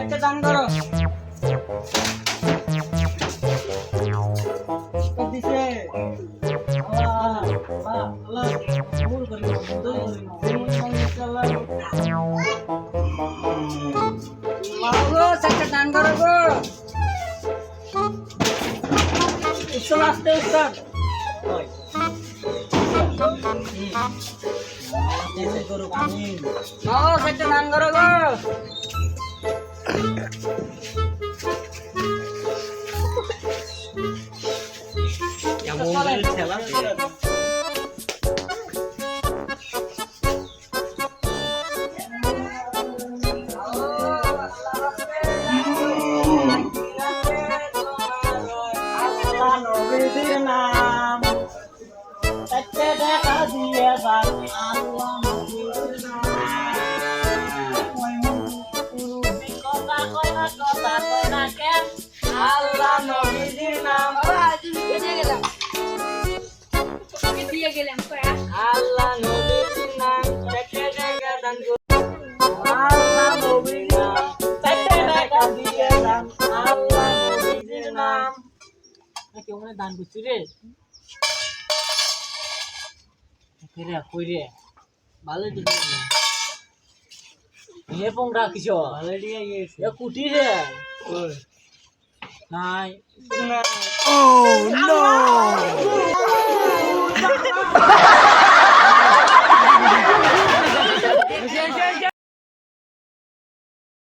একটা দান করো দিছে আল্লাহ কবুল করি মাগো একটা দান করো গো উৎসব আসতে উৎসব গরু পানি একটা দান করো গো নাম দেখা দিয়ে আল্লাহ নবীর নাম আল্লাহ নবীর নাম আল্লাহ নবীর নাম দেখা দিয়ে আল্লাহ নবীর নাম কেউ মানে দান করছি রে কই রে ভালো এরকম রাখিস ভালো দিয়ে গিয়েছে কুটি রে নাই Oh no!